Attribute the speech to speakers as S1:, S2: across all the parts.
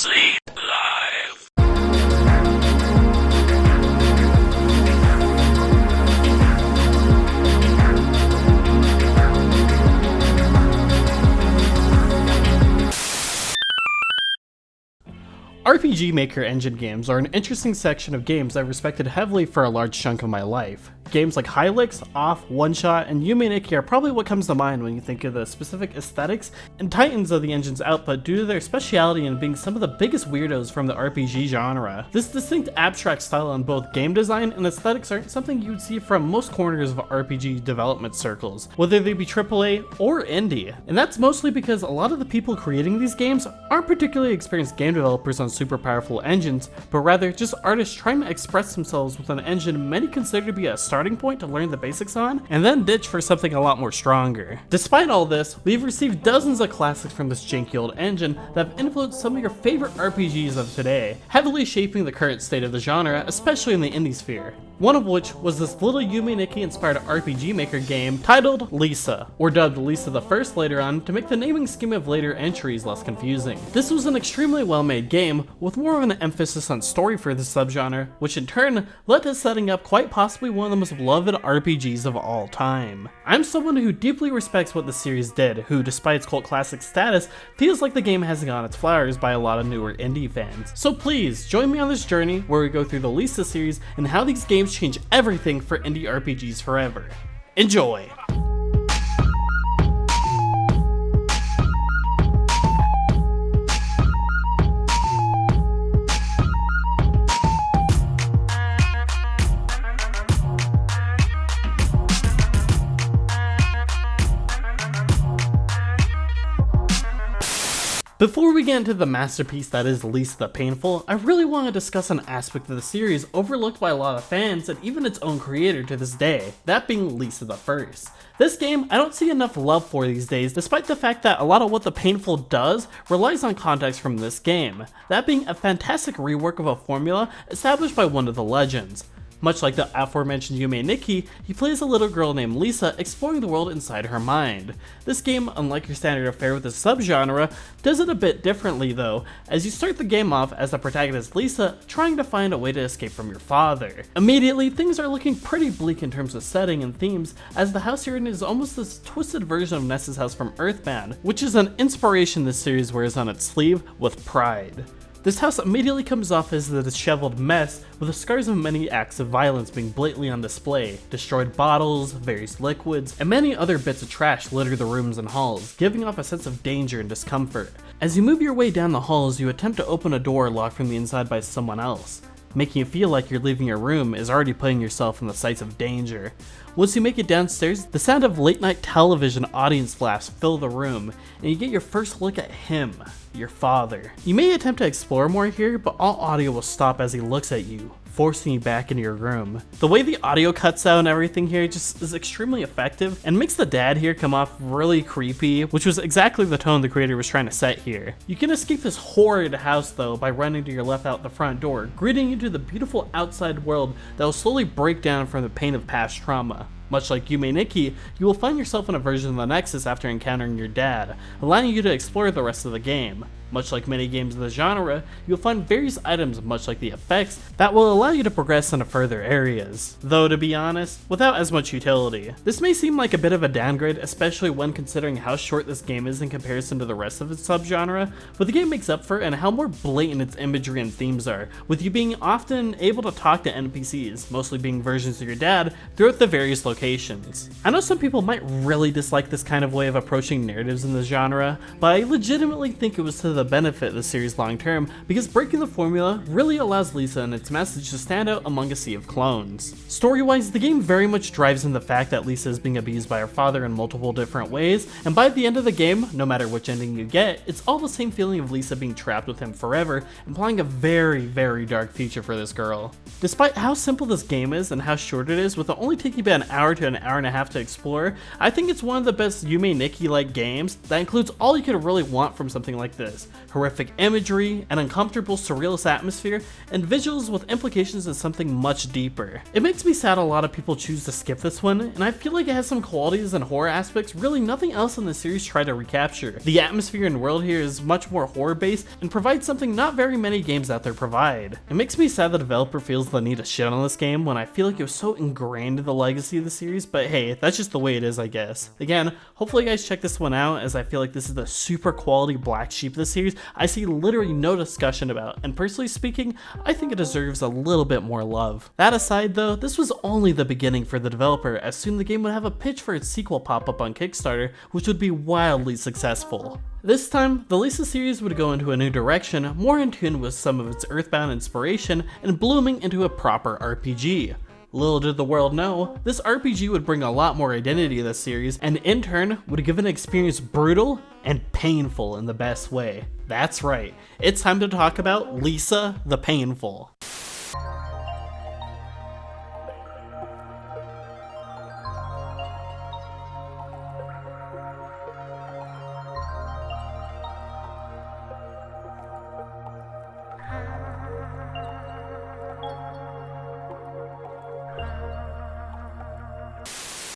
S1: SleepLIVE.
S2: RPG Maker engine games are an interesting section of games I've respected heavily for a large chunk of my life. Games like Hylix, Off, One Shot, and Yume Nikki are probably what comes to mind when you think of the specific aesthetics and titans of the engine's output due to their speciality in being some of the biggest weirdos from the RPG genre. This distinct abstract style in both game design and aesthetics aren't something you would see from most corners of RPG development circles, whether they be AAA or indie. And that's mostly because a lot of the people creating these games aren't particularly experienced game developers on super powerful engines, but rather just artists trying to express themselves with an engine many consider to be a starting point to learn the basics on, and then ditch for something a lot more stronger. Despite all this, we've received dozens of classics from this janky old engine that have influenced some of your favorite RPGs of today, heavily shaping the current state of the genre, especially in the indie sphere. One of which was this little Yume Nikki inspired RPG Maker game titled Lisa, or dubbed Lisa the First later on to make the naming scheme of later entries less confusing. This was an extremely well made game with more of an emphasis on story for this subgenre, which in turn led to setting up quite possibly one of the most beloved RPGs of all time. I'm someone who deeply respects what the series did, who despite its cult classic status, feels like the game hasn't gotten its flowers by a lot of newer indie fans. So please, join me on this journey where we go through the Lisa series and how these games change everything for indie RPGs forever. Enjoy! Before we get into the masterpiece that is Lisa the Painful, I really want to discuss an aspect of the series overlooked by a lot of fans and even its own creator to this day, that being Lisa the First. This game I don't see enough love for these days, despite the fact that a lot of what the Painful does relies on context from this game, that being a fantastic rework of a formula established by one of the legends. Much like the aforementioned Yume Nikki, he plays a little girl named Lisa exploring the world inside her mind. This game, unlike your standard affair with the subgenre, does it a bit differently though, as you start the game off as the protagonist Lisa trying to find a way to escape from your father. Immediately, things are looking pretty bleak in terms of setting and themes, as the house here is almost this twisted version of Ness's house from Earthbound, which is an inspiration this series wears on its sleeve with pride. This house immediately comes off as a disheveled mess, with the scars of many acts of violence being blatantly on display. Destroyed bottles, various liquids, and many other bits of trash litter the rooms and halls, giving off a sense of danger and discomfort. As you move your way down the halls, you attempt to open a door locked from the inside by someone else, making you feel like you're leaving your room is already putting yourself in the sights of danger. Once you make it downstairs, the sound of late night television audience laughs fill the room, and you get your first look at him, your father. You may attempt to explore more here, but all audio will stop as he looks at you, forcing you back into your room. The way the audio cuts out and everything here just is extremely effective and makes the dad here come off really creepy, which was exactly the tone the creator was trying to set here. You can escape this horrid house though by running to your left out the front door, greeting you to the beautiful outside world that will slowly break down from the pain of past trauma. Much like Yume Nikki, you will find yourself in a version of the Nexus after encountering your dad, allowing you to explore the rest of the game. Much like many games of the genre, you'll find various items, much like the effects, that will allow you to progress into further areas. Though to be honest, without as much utility. This may seem like a bit of a downgrade, especially when considering how short this game is in comparison to the rest of its subgenre, but the game makes up for it and how more blatant its imagery and themes are, with you being often able to talk to NPCs, mostly being versions of your dad, throughout the various locations. I know some people might really dislike this kind of way of approaching narratives in the genre, but I legitimately think it was to the benefit of the series long term, because breaking the formula really allows Lisa and its message to stand out among a sea of clones. Story-wise, the game very much drives in the fact that Lisa is being abused by her father in multiple different ways, and by the end of the game, no matter which ending you get, it's all the same feeling of Lisa being trapped with him forever, implying a very, very dark future for this girl. Despite how simple this game is and how short it is, with it only taking about an hour to an hour and a half to explore, I think it's one of the best Yume Nikki-like games that includes all you could really want from something like this. horrific imagery, an uncomfortable surrealist atmosphere, and visuals with implications of something much deeper. It makes me sad a lot of people choose to skip this one, and I feel like it has some qualities and horror aspects really nothing else in the series tried to recapture. The atmosphere and world here is much more horror based and provides something not very many games out there provide. It makes me sad the developer feels the need to shit on this game when I feel like it was so ingrained in the legacy of the series, but hey, that's just the way it is, I guess. Again, hopefully you guys check this one out, as I feel like this is the super quality black sheep of the series I see literally no discussion about, and personally speaking, I think it deserves a little bit more love. That aside though, this was only the beginning for the developer, as soon the game would have a pitch for its sequel pop up on Kickstarter, which would be wildly successful. This time, the Lisa series would go into a new direction, more in tune with some of its Earthbound inspiration, and blooming into a proper RPG. Little did the world know, this RPG would bring a lot more identity to the series, and in turn, would give an experience brutal and painful in the best way. That's right, it's time to talk about Lisa the Painful.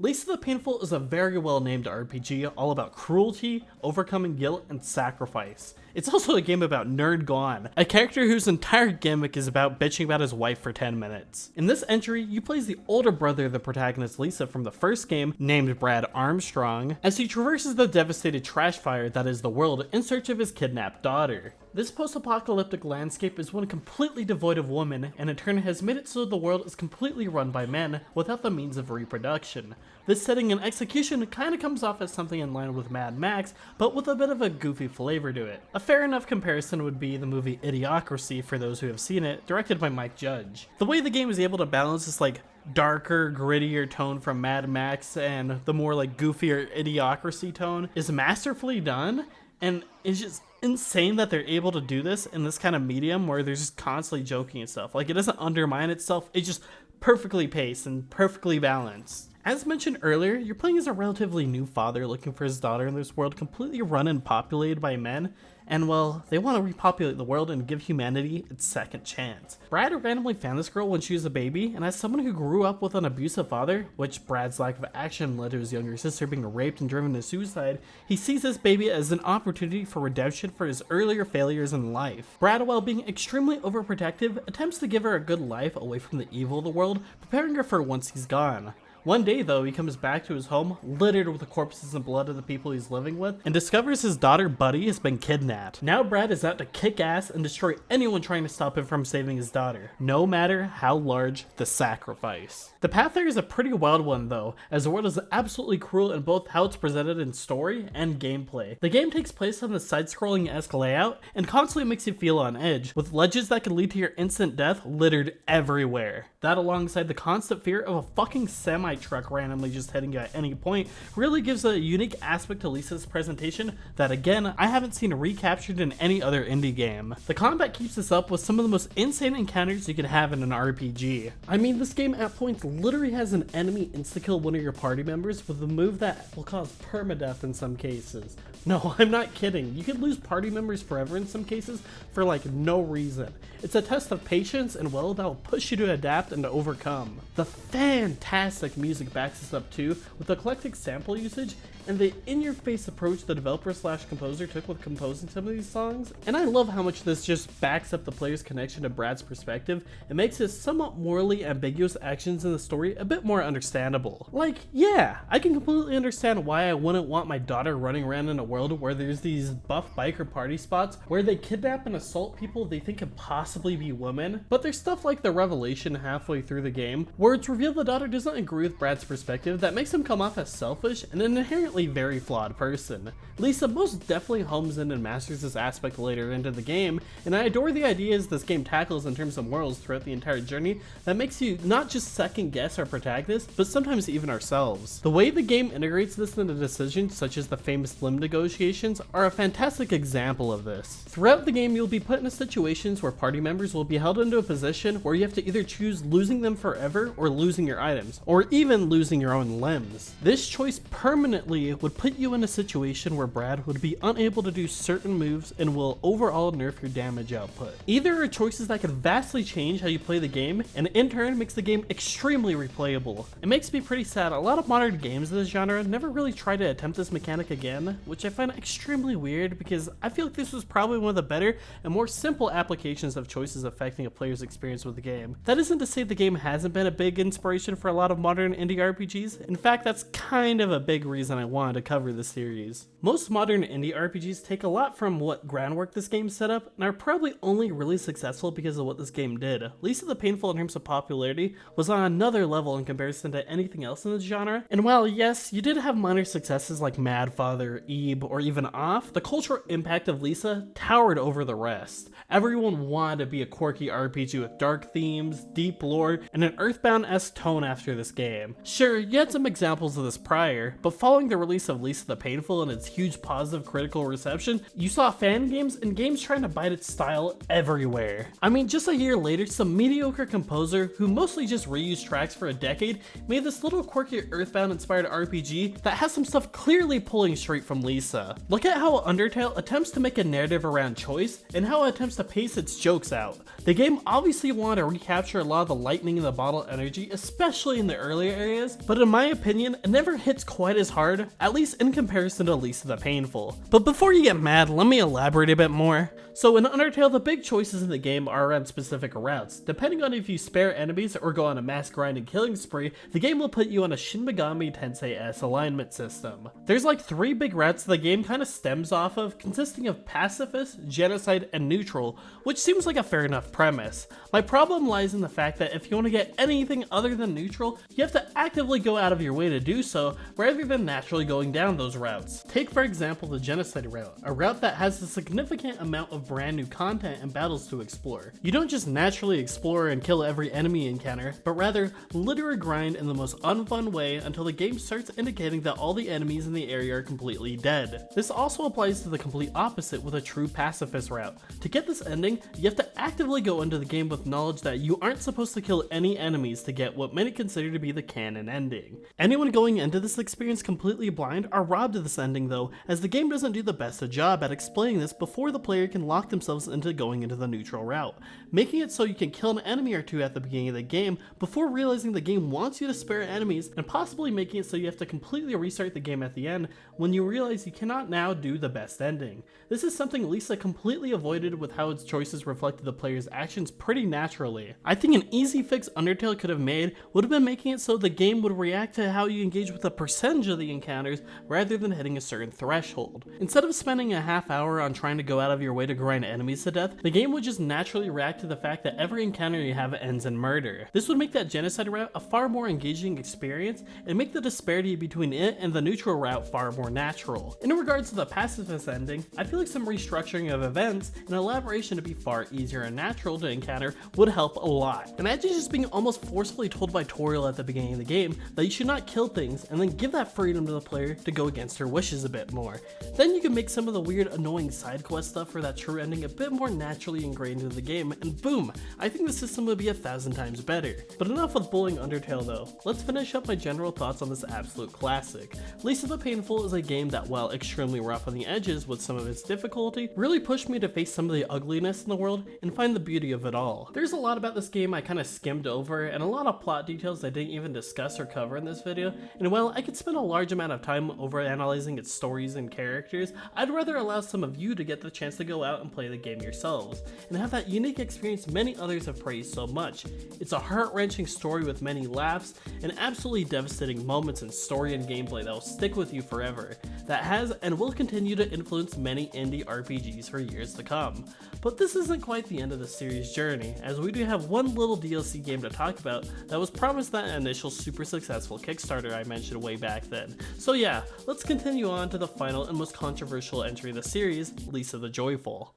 S2: Lisa the Painful is a very well named RPG all about cruelty, overcoming guilt, and sacrifice. It's also a game about Nerd Gone, a character whose entire gimmick is about bitching about his wife for 10 minutes. In this entry, you play as the older brother of the protagonist Lisa from the first game, named Brad Armstrong, as he traverses the devastated trash fire that is the world in search of his kidnapped daughter. This post-apocalyptic landscape is one completely devoid of women, and in turn has made it so the world is completely run by men without the means of reproduction. This setting and execution kinda comes off as something in line with Mad Max, but with a bit of a goofy flavor to it. A fair enough comparison would be the movie Idiocracy for those who have seen it, directed by Mike Judge. The way the game is able to balance this darker, grittier tone from Mad Max and the more goofier Idiocracy tone is masterfully done, and it's just insane that they're able to do this in this kind of medium where they're just constantly joking and stuff. It doesn't undermine itself, it's just perfectly paced and perfectly balanced. As mentioned earlier, you're playing as a relatively new father looking for his daughter in this world completely run and populated by men, and well, they want to repopulate the world and give humanity its second chance. Brad randomly found this girl when she was a baby, and as someone who grew up with an abusive father, which Brad's lack of action led to his younger sister being raped and driven to suicide, he sees this baby as an opportunity for redemption for his earlier failures in life. Brad, while being extremely overprotective, attempts to give her a good life away from the evil of the world, preparing her for once he's gone. One day though, he comes back to his home littered with the corpses and blood of the people he's living with, and discovers his daughter Buddy has been kidnapped. Now Brad is out to kick ass and destroy anyone trying to stop him from saving his daughter, no matter how large the sacrifice. The path there is a pretty wild one though, as the world is absolutely cruel in both how it's presented in story and gameplay. The game takes place on the side-scrolling-esque layout and constantly makes you feel on edge, with ledges that can lead to your instant death littered everywhere. That alongside the constant fear of a fucking semi-truck randomly just hitting you at any point really gives a unique aspect to Lisa's presentation that again, I haven't seen recaptured in any other indie game. The combat keeps us up with some of the most insane encounters you can have in an RPG. I mean, this game at points literally has an enemy insta-kill one of your party members with a move that will cause permadeath in some cases. No, I'm not kidding. You could lose party members forever in some cases for no reason. It's a test of patience and will that will push you to adapt and to overcome. The fantastic music backs this up too, with eclectic sample usage and the in-your-face approach the developer/composer took with composing some of these songs. And I love how much this just backs up the player's connection to Brad's perspective and makes his somewhat morally ambiguous actions in the story a bit more understandable. Yeah, I can completely understand why I wouldn't want my daughter running around in a world where there's these buff biker party spots where they kidnap and assault people they think could possibly be women, but there's stuff like the revelation halfway through the game where it's revealed the daughter doesn't agree with Brad's perspective that makes him come off as selfish and an inherently very flawed person. Lisa most definitely homes in and masters this aspect later into the game, and I adore the ideas this game tackles in terms of morals throughout the entire journey that makes you not just second guess our protagonist, but sometimes even ourselves. The way the game integrates this into decisions such as the famous limb negotiations are a fantastic example of this. Throughout the game you'll be put into situations where party members will be held into a position where you have to either choose losing them forever or losing your items, or even losing your own limbs. This choice permanently ability would put you in a situation where Brad would be unable to do certain moves and will overall nerf your damage output. Either are choices that could vastly change how you play the game, and in turn makes the game extremely replayable. It makes me pretty sad a lot of modern games of this genre never really try to attempt this mechanic again, which I find extremely weird because I feel like this was probably one of the better and more simple applications of choices affecting a player's experience with the game. That isn't to say the game hasn't been a big inspiration for a lot of modern indie RPGs. In fact, that's kind of a big reason I wanted to cover this series. Most modern indie RPGs take a lot from what groundwork this game set up and are probably only really successful because of what this game did. Lisa the Painful in terms of popularity was on another level in comparison to anything else in this genre, and while yes, you did have minor successes like Mad Father, Ebe, or even Off, the cultural impact of Lisa towered over the rest. Everyone wanted to be a quirky RPG with dark themes, deep lore, and an Earthbound-esque tone after this game. Sure, you had some examples of this prior, but following the release of Lisa the Painful and its huge positive critical reception, you saw fan games and games trying to bite its style everywhere. I mean, just a year later, some mediocre composer who mostly just reused tracks for a decade made this little quirky Earthbound-inspired RPG that has some stuff clearly pulling straight from Lisa. Look at how Undertale attempts to make a narrative around choice and how it attempts to pace its jokes out. The game obviously wanted to recapture a lot of the lightning in the bottle energy, especially in the earlier areas, but in my opinion, it never hits quite as hard, at least in comparison to Lisa the Painful. But before you get mad, let me elaborate a bit more. So in Undertale, the big choices in the game are around specific routes. Depending on if you spare enemies or go on a mass grind and killing spree, the game will put you on a Shin Megami Tensei-esque alignment system. There's like 3 big routes the game kind of stems off of, consisting of pacifist, genocide, and neutral, which seems like a fair enough premise. My problem lies in the fact that if you want to get anything other than neutral, you have to actively go out of your way to do so, rather than naturally going down those routes. Take for example the genocide route, a route that has a significant amount of brand new content and battles to explore. You don't just naturally explore and kill every enemy encounter, but rather literally grind in the most unfun way until the game starts indicating that all the enemies in the area are completely dead. This also applies to the complete opposite with a true pacifist route. To get this ending, you have to actively go into the game with knowledge that you aren't supposed to kill any enemies to get what many consider to be the canon ending. Anyone going into this experience completely blind are robbed of this ending though, as the game doesn't do the best a job at explaining this before the player can lock themselves into going into the neutral route, making it so you can kill an enemy or two at the beginning of the game before realizing the game wants you to spare enemies, and possibly making it so you have to completely restart the game at the end when you realize you cannot now do the best ending. This is something Lisa completely avoided with how its choices reflected the player's actions pretty naturally. I think an easy fix Undertale could have made would have been making it so the game would react to how you engage with a percentage of the encounters rather than hitting a certain threshold. Instead of spending a half hour on trying to go out of your way to grind enemies to death, the game would just naturally react to the fact that every encounter you have ends in murder. This would make that genocide route a far more engaging experience and make the disparity between it and the neutral route far more natural. In regards to the pacifist ending, I feel like some restructuring of events and elaboration to be far easier and natural to encounter would help a lot. Imagine just being almost forcefully told by Toriel at the beginning of the game that you should not kill things, and then give that freedom to the player to go against her wishes a bit more. Then you can make some of the weird annoying side quest stuff for that true ending a bit more naturally ingrained into the game, and boom, I think the system would be 1,000 times better. But enough with bullying Undertale though, let's finish up my general thoughts on this absolute classic. Lisa the Painful is a game that, while extremely rough on the edges with some of its difficulty, really pushed me to face some of the ugliness in the world and find the beauty of it all. There's a lot about this game I kind of skimmed over, and a lot of plot details I didn't even discuss or cover in this video, and while I could spend a large amount of time over analyzing its stories and characters, I'd rather allow some of you to get the chance to go out and play the game yourselves, and have that unique experience many others have praised so much. It's a heart-wrenching story with many laughs, and absolutely devastating moments in story and gameplay that will stick with you forever, that has and will continue to influence many indie RPGs for years to come. But this isn't quite the end of the series journey, as we do have one little DLC game to talk about that was promised that initial super successful Kickstarter I mentioned way back then. So yeah, let's continue on to the final and most controversial entry of the series, Lisa the Joyful.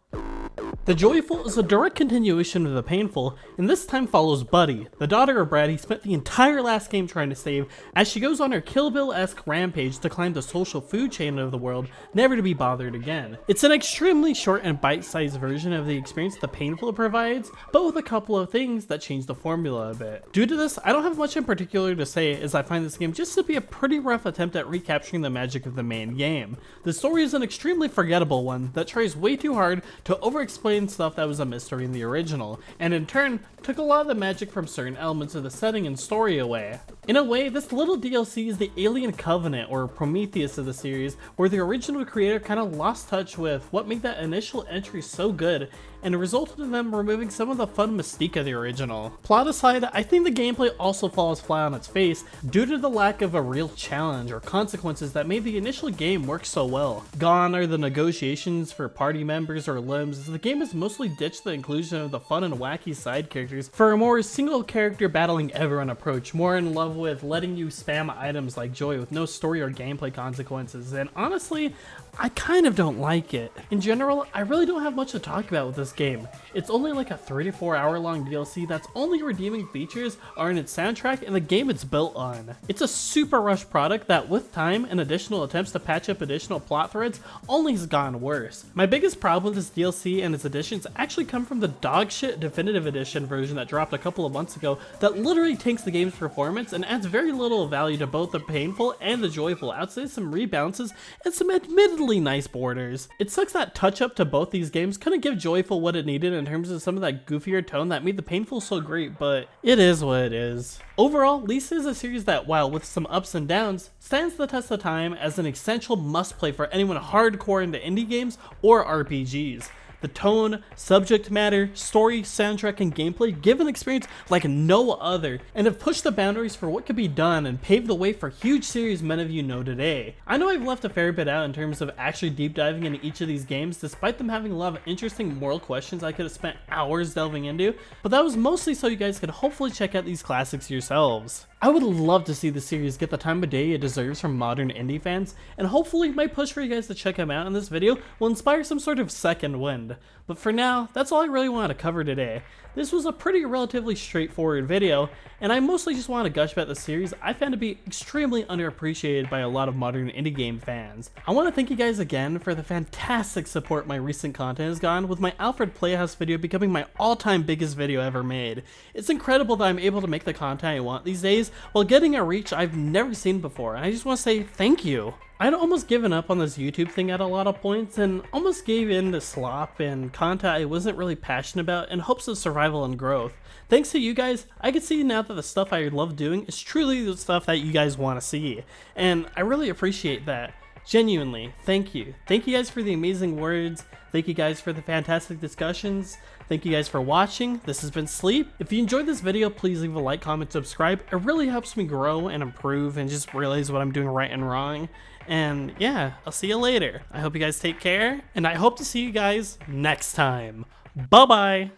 S2: The joyful is a direct continuation of the painful, and this time follows Buddy, the daughter of Brad he spent the entire last game trying to save, as she goes on her Kill Bill-esque rampage to climb the social food chain of the world, never to be bothered again. It's an extremely short and bite-sized version of the experience the painful provides, but with a couple of things that change the formula a bit. Due to this, I don't have much in particular to say, as I find this game just to be a pretty rough attempt at recapturing the magic of the main game. The story is an extremely forgettable one that tries way too hard to over-explain stuff that was a mystery in the original, and in turn, took a lot of the magic from certain elements of the setting and story away. In a way, this little DLC is the Alien Covenant, or Prometheus of the series, where the original creator kinda lost touch with what made that initial entry so good, and resulted in them removing some of the fun mystique of the original. Plot aside, I think the gameplay also falls flat on its face due to the lack of a real challenge or consequences that made the initial game work so well. Gone are the negotiations for party members or limbs, as the game has mostly ditched the inclusion of the fun and wacky side characters for a more single character battling everyone approach, more in love with letting you spam items like joy with no story or gameplay consequences, and honestly, I kind of don't like it. In general, I really don't have much to talk about with this game. It's only like a 3 to 4 hour long DLC that's only redeeming features are in its soundtrack and the game it's built on. It's a super rushed product that with time and additional attempts to patch up additional plot threads only has gotten worse. My biggest problem with this DLC and its additions actually come from the dogshit definitive edition version that dropped a couple of months ago that literally tanks the game's performance and adds very little value to both the painful and the joyful outside of some rebalances and some admittedly nice borders. It sucks that touch up to both these games couldn't give joyful what it needed in terms of some of that goofier tone that made the painful so great, but it is what it is. Overall, Lisa is a series that, while with some ups and downs, stands the test of time as an essential must play for anyone hardcore into indie games or RPGs. The tone, subject matter, story, soundtrack, and gameplay give an experience like no other, and have pushed the boundaries for what could be done and paved the way for huge series many of you know today. I know I've left a fair bit out in terms of actually deep diving into each of these games, despite them having a lot of interesting moral questions I could have spent hours delving into, but that was mostly so you guys could hopefully check out these classics yourselves. I would love to see the series get the time of day it deserves from modern indie fans, and hopefully my push for you guys to check them out in this video will inspire some sort of second wind. But for now, that's all I really wanted to cover today. This was a pretty relatively straightforward video, and I mostly just wanted to gush about the series I found to be extremely underappreciated by a lot of modern indie game fans. I want to thank you guys again for the fantastic support my recent content has gotten, with my Alfred Playhouse video becoming my all-time biggest video ever made. It's incredible that I'm able to make the content I want these days while getting a reach I've never seen before, and I just want to say thank you. I'd almost given up on this YouTube thing at a lot of points and almost gave in to slop and content I wasn't really passionate about in hopes of survival and growth. Thanks to you guys, I can see now that the stuff I love doing is truly the stuff that you guys want to see, and I really appreciate that. Genuinely, thank you. Thank you guys for the amazing words. Thank you guys for the fantastic discussions. Thank you guys for watching. This has been Sleep. If you enjoyed this video, please leave a like, comment, subscribe. It really helps me grow and improve and just realize what I'm doing right and wrong. And yeah, I'll see you later. I hope you guys take care, and I hope to see you guys next time. Bye-bye.